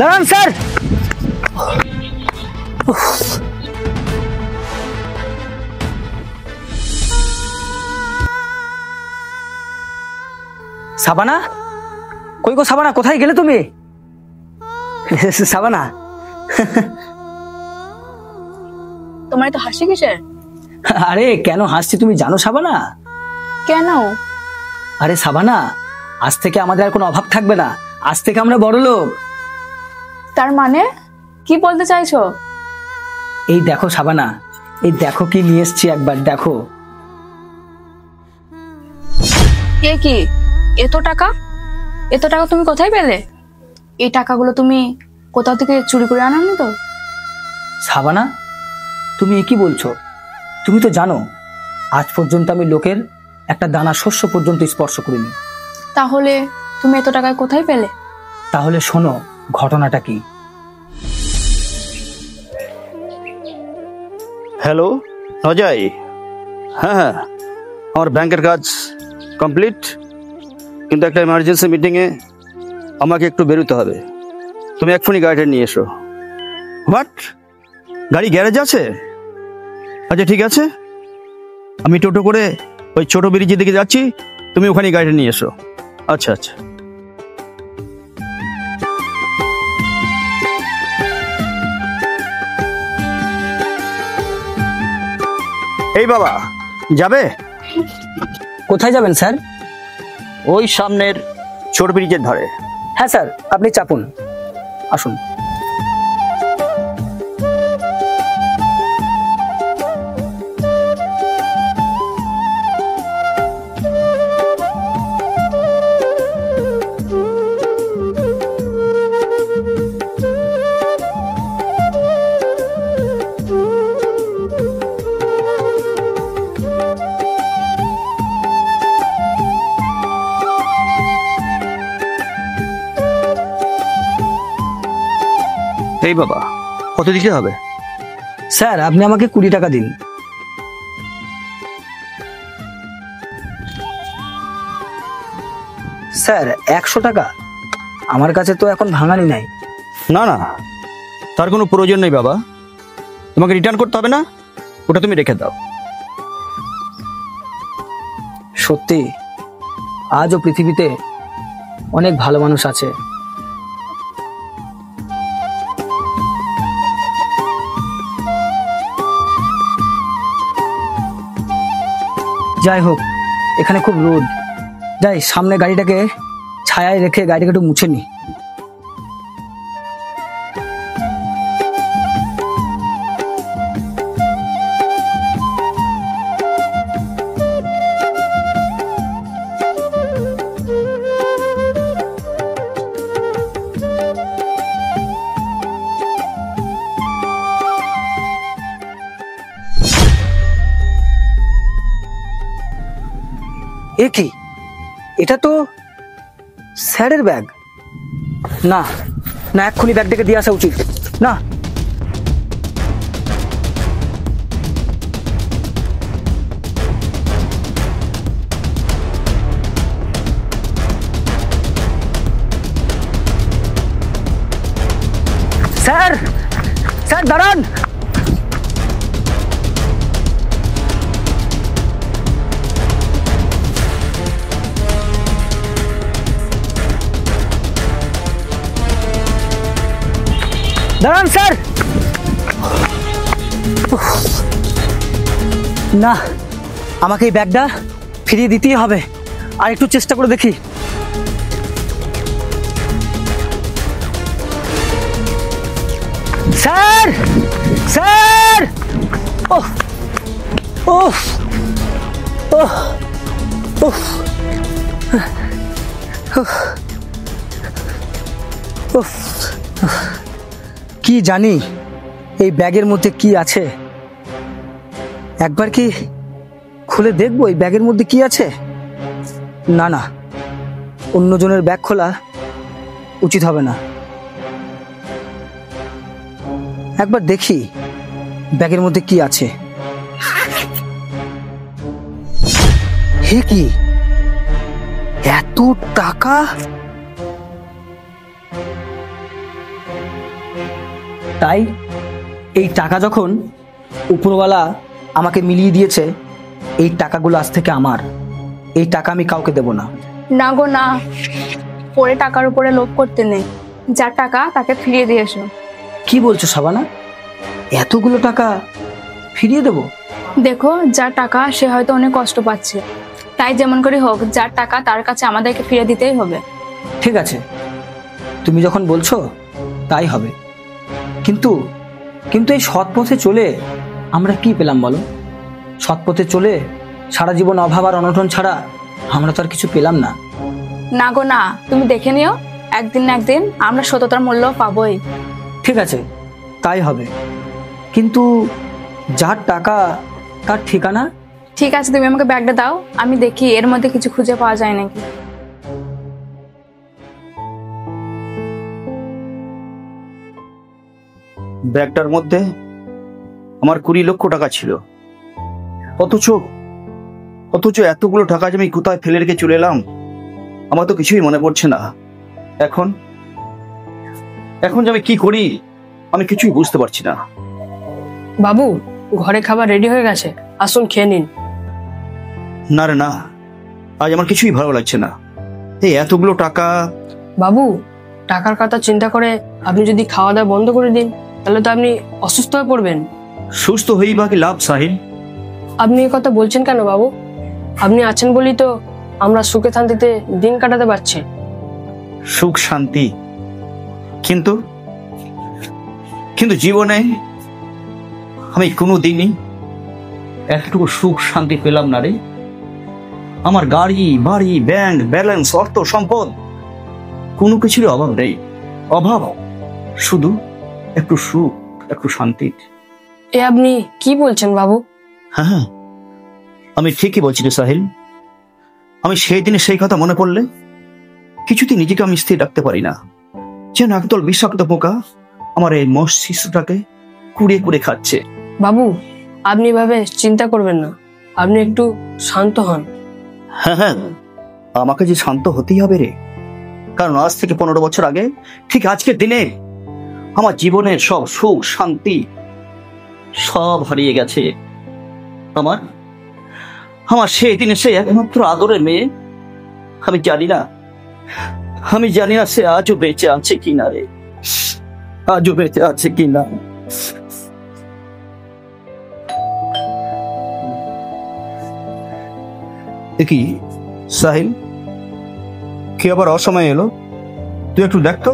দাঁড়ান স্যার। সাবানা, কই গো সাবানা, কোথায় গেলে তুমি? সাবানা, তোমার তো হাসি কিসের? আরে কেন হাসছি তুমি জানো সাবানা? কেন? আরে সাবানা, আজ থেকে আমাদের আর কোনো অভাব থাকবে না। আজ থেকে আমরা বড় লোক। তার মানে কি বলতে চাইছো? এই দেখো সাবানা, এই দেখো কি নিয়ে এসছি, একবার দেখো। এ কি, এত টাকা? এত টাকা তুমি কোথায় পেলে? এই টাকাগুলো তুমি কোথাও থেকে চুরি করে আনোনি তো? সাবানা, তুমি কি বলছো? তুমি তো জানো আজ পর্যন্ত আমি লোকের একটা দানা শস্য পর্যন্ত স্পর্শ করিনি। তাহলে তুমি এত টাকা কোথায় পেলে? তাহলে শোনো ঘটনাটা কি। হ্যালো অজয়, হ্যাঁ আমার ব্যাংকের কাজ কমপ্লিট, কিন্তু একটা এমার্জেন্সি মিটিংয়ে আমাকে একটু বেরোতে হবে। তুমি এক্ষুনি গাড়িটা নিয়ে এসো। হোয়াট, গাড়ি গ্যারেজ আছে? আচ্ছা ঠিক আছে, আমি টোটো করে ওই ছোট ব্রিজের দিকে যাচ্ছি, তুমি ওখানে গাড়িটা নিয়ে এসো। আচ্ছা আচ্ছা। এই বাবা, যাবে? কোথায় যাবেন স্যার? ওই সামনের ছোট ব্রিজের ধারে। হ্যাঁ স্যার, আপনি চাপুন, আসুন। এই বাবা, কত দিতে হবে? স্যার আপনি আমাকে 20 টাকা দিন। স্যার 100 টাকা? আমার কাছে তো এখন ভাঙানি নাই। না না, তার কোনো প্রয়োজন নেই বাবা, তোমাকে রিটার্ন করতে হবে না, ওটা তুমি রেখে দাও। সত্যি আজও পৃথিবীতে অনেক ভালো মানুষ আছে। যাই হোক, এখানে খুব রোদ, যাই সামনে গাড়িটাকে ছায়ায় রেখে গাড়িটাকে একটু মুছে নি। এ কি, এটা তো স্যারের ব্যাগ। না না, এক্ষুনি ব্যাগটাকে দিয়ে আসা উচিত। না, স্যার, স্যার দাঁড়ান। দাঁড়ান স্যার। না, আমাকে এই ব্যাগটা ফিরিয়ে দিতেই হবে। আর একটু চেষ্টা করে দেখি। স্যার, স্যার, ওহ ওহ ওহ ওহ ওহ, কি জানি এই ব্যাগের মধ্যে কি আছে। একবার কি খুলে দেখবো এই ব্যাগের মধ্যে কি আছে? না না, অন্যজনের ব্যাগ খোলা উচিত হবে না। একবার দেখি ব্যাগের মধ্যে কি আছে। হে কি, এত টাকা! তাই এই টাকা যখন উপরওয়ালা আমাকে মিলিয়ে দিয়েছে, এই টাকাগুলো আজ থেকে আমার। এই টাকা আমি কাউকে দেব না। না গো না, পরে টাকার উপরে লোভ করতে নেই, যার টাকা তাকে ফিরিয়ে দিয়ে এসো। কি বলছো শাবানা, এতগুলো টাকা ফিরিয়ে দেব? দেখো, যার টাকা সে হয়তো অনেক কষ্ট পাচ্ছে, তাই যেমন করে হোক যার টাকা তার কাছে আমাদেরকে ফিরে দিতেই হবে। ঠিক আছে, তুমি যখন বলছো তাই হবে। কিন্তু কিন্তু এই সৎ পথে চলে আমরা কি পেলাম বলো? সৎ পথে চলে সারা জীবন অভাব আর অনটন ছাড়া আমরা তো আর কিছু পেলাম না। না গো না, তুমি দেখে নিও, একদিন না একদিন আমরা সততার মূল্য পাবোই। ঠিক আছে, তাই হবে। কিন্তু যার টাকা তার ঠিকানা? ঠিক আছে, তুমি আমাকে ব্যাগটা দাও, আমি দেখি এর মধ্যে কিছু খুঁজে পাওয়া যায় নাকি। ব্যাগটার মধ্যে আমার 20 লক্ষ টাকা ছিল, অথচ অথচ এতগুলো টাকা যে আমি কোথায় ফেলে রেখে চলে এলাম আমার তো কিছুই মনে পড়ছে না। এখন এখন যে আমি কি করি আমি কিছুই বুঝতে পারছি না। বাবু, ঘরে খাবার রেডি হয়ে গেছে, আসুন খেয়ে নিন। না রে না, আজ আমার কিছুই ভালো লাগছে না। এই এতগুলো টাকা। বাবু, টাকার কথা চিন্তা করে আপনি যদি খাওয়া দাওয়া বন্ধ করে দিন তাহলে তো আপনি অসুস্থ হয়ে পড়বেন। সুস্থ হয়েই বা কি লাভ সাহিল? আপনি এই কথা বলছেন কেন বাবু? আপনি আছেন বলেই তো আমরা সুখে শান্তিতে দিন কাটাতে পারছি। সুখ শান্তি, কিন্তু কিন্তু জীবনে আমি কোনোদিনই এতটুকু সুখ শান্তি পেলাম না রে। আমার গাড়ি বাড়ি ব্যাংক ব্যালেন্স অর্থ সম্পদ কোনো কিছুর অভাব নেই। অভাব শুধু একটু সুখ, একটু শান্তি। এ আপনি কি বলছেন বাবু? হ্যাঁ, আমি ঠিকই বলছি রে সাহিল। আমি সেই দিনে সেই কথা মনে পড়লে কিছুতেই নিজেকে আমি স্থির রাখতে পারি না। যেন একদল বিষাক্ত পোকা আমার এই মস্তিষ্কটাকে কুড়িয়ে কুড়িয়ে খাচ্ছে। বাবু, আপনি এভাবে চিন্তা করবেন না, আপনি একটু শান্ত হন। হ্যাঁ হ্যাঁ, আমাকে যে শান্ত হতেই হবে রে, কারণ আজ থেকে 15 বছর আগে ঠিক আজকের দিনে আমার জীবনের সব সুখ শান্তি সব হারিয়ে গেছে। আমার আমার সেই দিনে সেই একমাত্র আদরের মেয়ে, আমি জানি না সে আজও বেঁচে আছে কিনা রে, আজও বেঁচে আছে কিনা। কি সাহিল, কি আবার অসময় এলো? তুই একটু দেখ তো।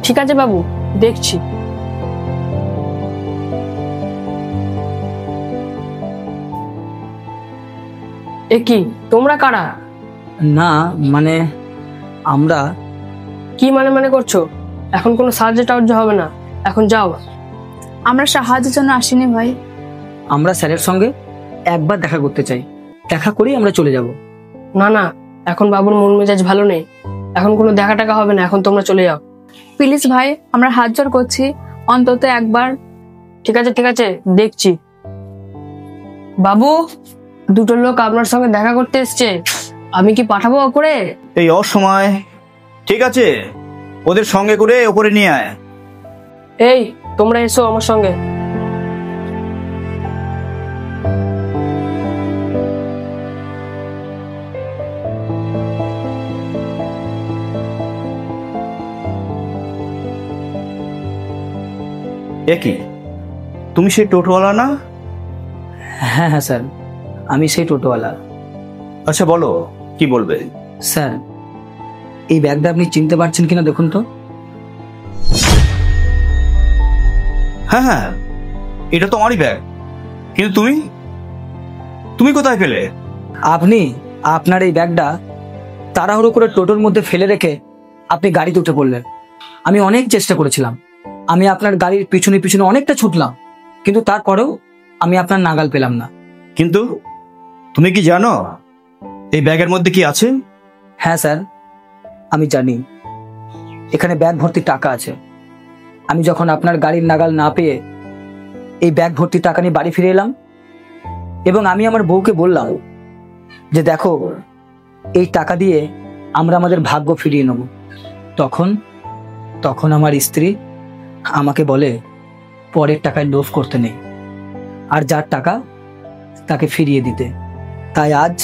ঠিক আছে বাবু, দেখছি। এ কি, তোমরা কারা? না মানে আমরা। কি মানে মানে করছো? এখন কোনো সাহায্য টাহায্য হবে না, এখন যাও। আমরা সাহায্যের জন্য আসিনি ভাই, আমরা স্যারের সঙ্গে একবার দেখা করতে চাই, দেখা করেই আমরা চলে যাব। না না, এখন বাবুর মন মেজাজ ভালো নেই, এখন কোনো দেখা টাকা হবে না, এখন তোমরা চলে যাও। প্লিজ ভাই, আমরা হাত জোড় করছি, অন্তত একবার। ঠিক আছে ঠিক আছে, দেখছি। বাবু, দুটো লোক আপনার সঙ্গে দেখা করতে এসছে, আমি কি পাঠাবো করে? এই অসময়? ঠিক আছে, ওদের সঙ্গে করে ওপরে নিয়ে আয়। এই, তোমরা এসো আমার সঙ্গে। কি তুমি সেই টোটোওয়ালা না? হ্যাঁ হ্যাঁ স্যার, আমি সেই টোটোওয়ালা। আচ্ছা বলো, কি বলবে? স্যার, এই ব্যাগটা আপনি চিনতে পারছেন কিনা দেখুন তো। হ্যাঁ হ্যাঁ, এটা তো আমারই ব্যাগ, কিন্তু তুমি কোথায় পেলে? আপনি আপনার এই ব্যাগটা তাড়াহুড়ো করে টোটোর মধ্যে ফেলে রেখে আপনি গাড়িতে উঠে পড়লেন। আমি অনেক চেষ্টা করেছিলাম, আমি আপনার গাড়ির পিছনে পিছনে অনেকটা ছুটলাম, কিন্তু তারপরেও আমি আপনার নাগাল পেলাম না। কিন্তু তুমি কি জানো এই ব্যাগের মধ্যে কি আছে? হ্যাঁ স্যার, আমি জানি। এখানে ব্যাগ ভর্তি টাকা আছে। আমি যখন আপনার গাড়ির নাগাল না পেয়ে এই ব্যাগ ভর্তি টাকা নিয়ে বাড়ি ফিরে এলাম এবং আমি আমার বউকে বললাম যে দেখো, এই টাকা দিয়ে আমরা আমাদের ভাগ্য ফিরিয়ে নেব। তখন আমার স্ত্রী আমাকে বলে পরের টাকায় লোভ করতে নেই, আর যার টাকা তাকে ফিরিয়ে দিতে। তাই আজ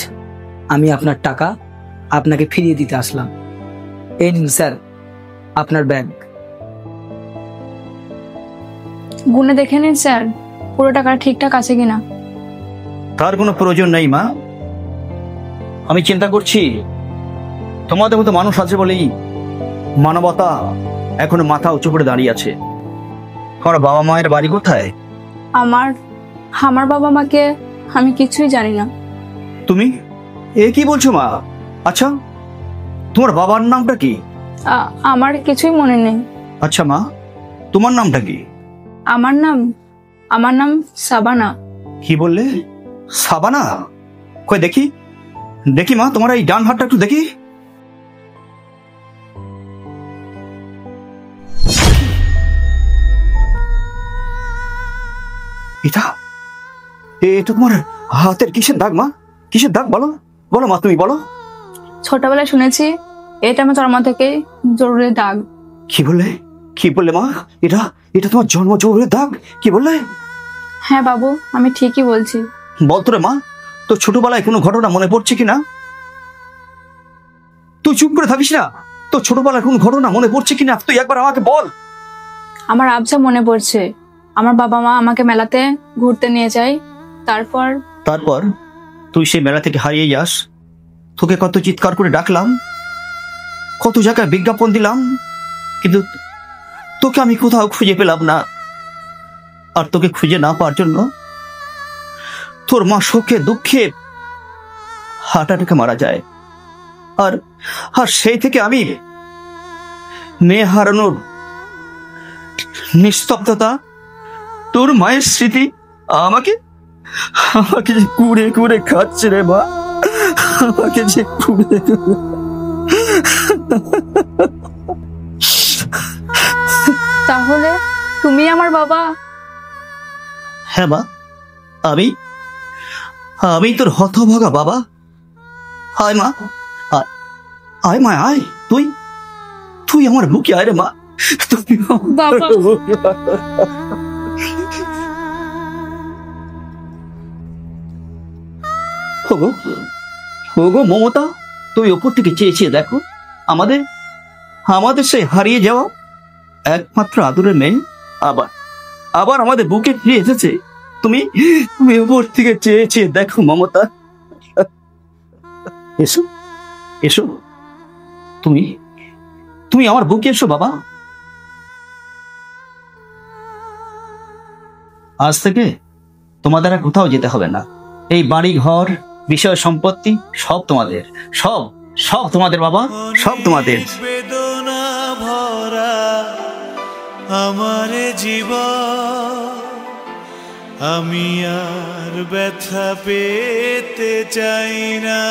আমি আপনার টাকা আপনাকে ফিরিয়ে দিতে আসলাম। এই নিন স্যার আপনার ব্যাগ। গুনে দেখে নিন স্যার পুরো টাকা ঠিকঠাক আছে কিনা। তার কোনো প্রয়োজন নেই মা। আমি চিন্তা করছি তোমাদের মতো মানুষ আছে বলেই মানবতা এখনো মাথা উঁচু করে দাঁড়িয়ে আছে। তোমার বাবা মায়ের বাড়ি কোথায়? আমার বাবা মাকে আমি কিছুই জানি না। তুমি এ কি বলছো মা? আচ্ছা তোমার বাবার নামটা কি? আমার কিছুই মনে নেই। আচ্ছা মা, তোমার নামটা কি? আমার নাম সাবানা। কি বললে? সাবানা? কই দেখি দেখি মা, তোমার এই ডান হাতটা একটু দেখি। এটা তোমার হাতের কিসের দাগ মা? কিসের দাগ বলো বলো মা, তুমি বলো। ছোটবেলায় শুনেছি এটা আমার জন্ম থেকে জরুরি দাগ। কি বললে মা? এটা তোমার জন্ম জরুরি দাগ? কি বললে? হ্যাঁ বাবু, আমি ঠিকই বলছি। বলতো রে মা, তোর ছোটবেলায় কোনো ঘটনা মনে পড়ছে কিনা? তুই চুপ করে থাকিস না। তোর ছোটবেলার কোন ঘটনা মনে পড়ছে কিনা তুই একবার আমাকে বল। আমার আবছা মনে পড়ছে। আমার বাবা মা আমাকে মেলাতে ঘুরতে নিয়ে যায়। তারপর তুই সেই মেলা থেকে হারিয়ে যাস। তোকে কত চিৎকার করে ডাকলাম, কত জায়গায় বিজ্ঞাপন দিলাম, কিন্তু তোকে আমি কোথাও খুঁজে পেলাম না। আর তোকে খুঁজে না পাওয়ার জন্য তোর মা শোকে দুঃখে হার্ট অ্যাটাকে মারা যায়। আর সেই থেকে আমি মেয়ে হারানোর নিস্তব্ধতা, তোর মায়ের স্মৃতি আমাকে যে কুড়ে কুড়ে খাচ্ছে রে মা, আমাকে যে কুড়ে তাহলে তুমি আমার বাবা? হ্যাঁ মা, আমি তোর হতভাগা বাবা। আয় মা, আয় মা, আয়। তুই আমার বুকে আয় রে মা। বাবা ওগো মমতা, তুমি ওপর থেকে চেয়ে দেখো, আমাদের সেই হারিয়ে যাওয়া একমাত্র আদরের মেয়ে আবার আমাদের বুকে ফিরে এসেছে। তুমি ওপর থেকে চেয়ে দেখো মমতা। এসো এসো, তুমি আমার বুকে এসো বাবা। আজ থেকে তোমাদের আর কোথাও যেতে হবে না। এই বাড়ি ঘর বিষয় সম্পত্তি সব তোমাদের, সব তোমাদের বাবা, সব তোমাদের। বেদনা ভরা আমার জীবন, আমি আর ব্যথা পেতে চাই না।